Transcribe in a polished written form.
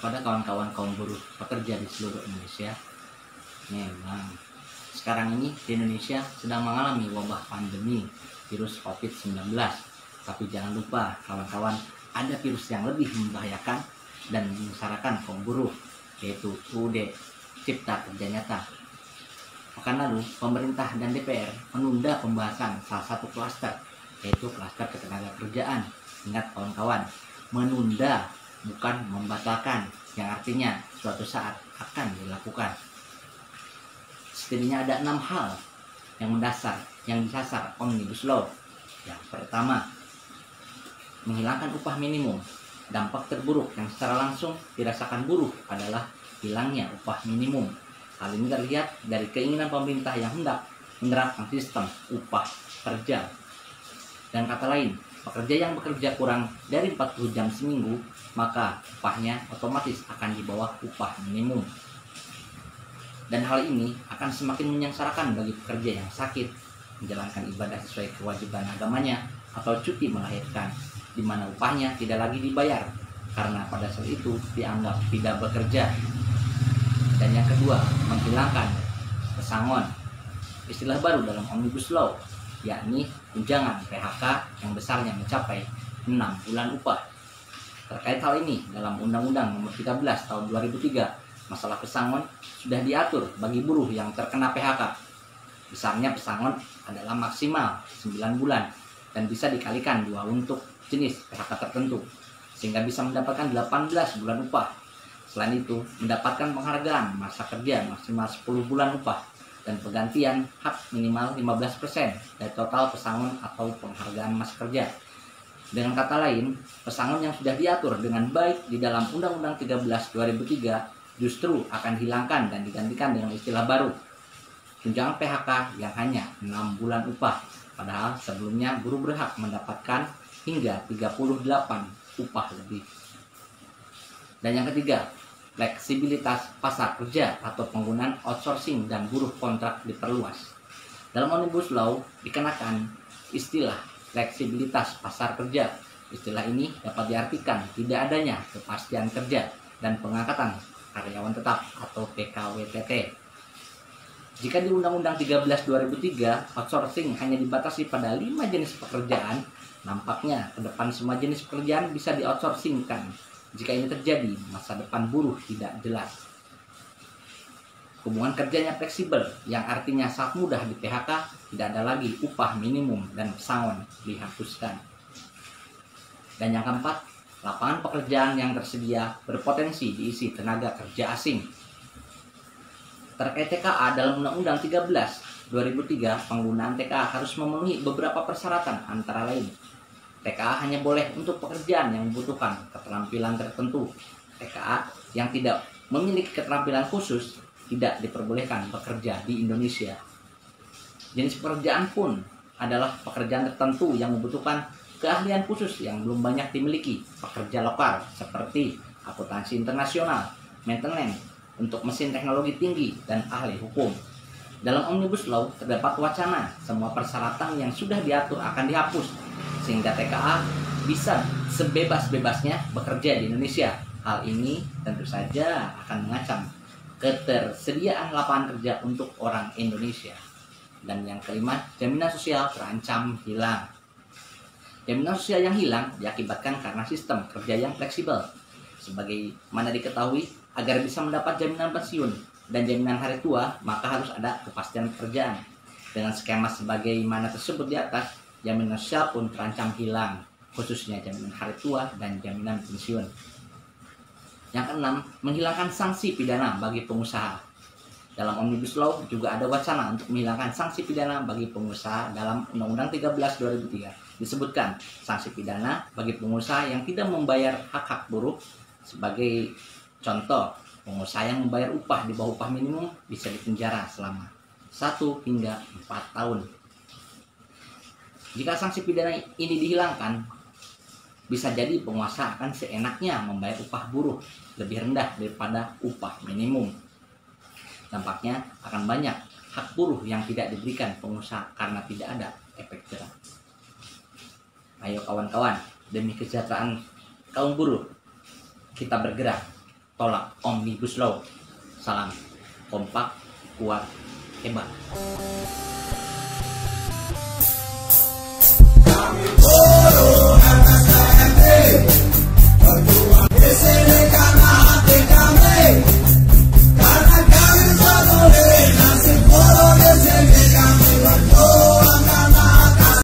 kepada kawan-kawan kaum buruh pekerja di seluruh Indonesia. Memang sekarang ini di Indonesia sedang mengalami wabah pandemi virus COVID-19. Tapi jangan lupa kawan-kawan, ada virus yang lebih membahayakan dan menyengsarakan kaum buruh, yaitu UUD Cipta Kerja Nyata. Pekan lalu, pemerintah dan DPR menunda pembahasan salah satu klaster, yaitu klaster ketenagakerjaan. Ingat kawan-kawan, menunda bukan membatalkan, yang artinya suatu saat akan dilakukan. Setidaknya ada 6 hal yang mendasar yang disasar Omnibus Law. Yang pertama, menghilangkan upah minimum. Dampak terburuk yang secara langsung dirasakan buruh adalah hilangnya upah minimum. Hal ini terlihat dari keinginan pemerintah yang hendak menerapkan sistem upah kerja. Dan kata lain, pekerja yang bekerja kurang dari 40 jam seminggu, maka upahnya otomatis akan di bawah upah minimum. Dan hal ini akan semakin menyengsarakan bagi pekerja yang sakit, menjalankan ibadah sesuai kewajiban agamanya, atau cuti melahirkan, di mana upahnya tidak lagi dibayar, karena pada saat itu dianggap tidak bekerja. Dan yang kedua, menghilangkan pesangon. Istilah baru dalam Omnibus Law, yakni tunjangan PHK yang besarnya mencapai 6 bulan upah. Terkait hal ini, dalam Undang-Undang Nomor 13 Tahun 2003, masalah pesangon sudah diatur bagi buruh yang terkena PHK. Besarnya pesangon adalah maksimal 9 bulan dan bisa dikalikan 2 untuk jenis PHK tertentu, sehingga bisa mendapatkan 18 bulan upah. Selain itu, mendapatkan penghargaan masa kerja maksimal 10 bulan upah dan penggantian hak minimal 15% dari total pesangon atau penghargaan masa kerja. Dengan kata lain, pesangon yang sudah diatur dengan baik di dalam Undang-Undang 13 2003 justru akan dihilangkan dan digantikan dengan istilah baru, tunjangan PHK yang hanya 6 bulan upah. Padahal sebelumnya buruh berhak mendapatkan hingga 38 upah lebih. Dan yang ketiga, fleksibilitas pasar kerja atau penggunaan outsourcing dan buruh kontrak diperluas. Dalam Omnibus Law dikenakan istilah fleksibilitas pasar kerja. Istilah ini dapat diartikan tidak adanya kepastian kerja dan pengangkatan karyawan tetap atau PKWTT. Jika di Undang-Undang 13 2003 outsourcing hanya dibatasi pada 5 jenis pekerjaan, nampaknya ke depan semua jenis pekerjaan bisa di-outsourcingkan. Jika ini terjadi, masa depan buruh tidak jelas. Hubungan kerjanya fleksibel, yang artinya saat mudah di PHK, tidak ada lagi upah minimum dan pesangon dihapuskan. Dan yang keempat, lapangan pekerjaan yang tersedia berpotensi diisi tenaga kerja asing. Terkait TKA dalam Undang-Undang 13 2003, penggunaan TKA harus memenuhi beberapa persyaratan, antara lain TKA hanya boleh untuk pekerjaan yang membutuhkan keterampilan tertentu. TKA yang tidak memiliki keterampilan khusus tidak diperbolehkan bekerja di Indonesia. Jenis pekerjaan pun adalah pekerjaan tertentu yang membutuhkan keahlian khusus yang belum banyak dimiliki pekerja lokal, seperti akuntansi internasional, maintenance untuk mesin teknologi tinggi, dan ahli hukum. Dalam Omnibus Law terdapat wacana semua persyaratan yang sudah diatur akan dihapus, sehingga TKA bisa sebebas-bebasnya bekerja di Indonesia. Hal ini tentu saja akan mengancam ketersediaan lapangan kerja untuk orang Indonesia. Dan yang kelima, jaminan sosial terancam hilang. Jaminan sosial yang hilang diakibatkan karena sistem kerja yang fleksibel. Sebagaimana diketahui, agar bisa mendapat jaminan pensiun dan jaminan hari tua, maka harus ada kepastian pekerjaan. Dengan skema sebagaimana tersebut di atas, jaminan sosial pun terancam hilang, khususnya jaminan hari tua dan jaminan pensiun. Yang keenam, menghilangkan sanksi pidana bagi pengusaha. Dalam Omnibus Law juga ada wacana untuk menghilangkan sanksi pidana bagi pengusaha. Dalam Undang-Undang 13 2003 disebutkan sanksi pidana bagi pengusaha yang tidak membayar hak-hak buruh. Sebagai contoh, pengusaha yang membayar upah di bawah upah minimum bisa dipenjara selama 1 hingga 4 tahun. Jika sanksi pidana ini dihilangkan, bisa jadi pengusaha akan seenaknya membayar upah buruh lebih rendah daripada upah minimum. Dampaknya akan banyak hak buruh yang tidak diberikan pengusaha karena tidak ada efek jerah. Ayo kawan-kawan, demi kesejahteraan kaum buruh, kita bergerak. tolak Omnibus Law. Salam kompak, kuat, hebat.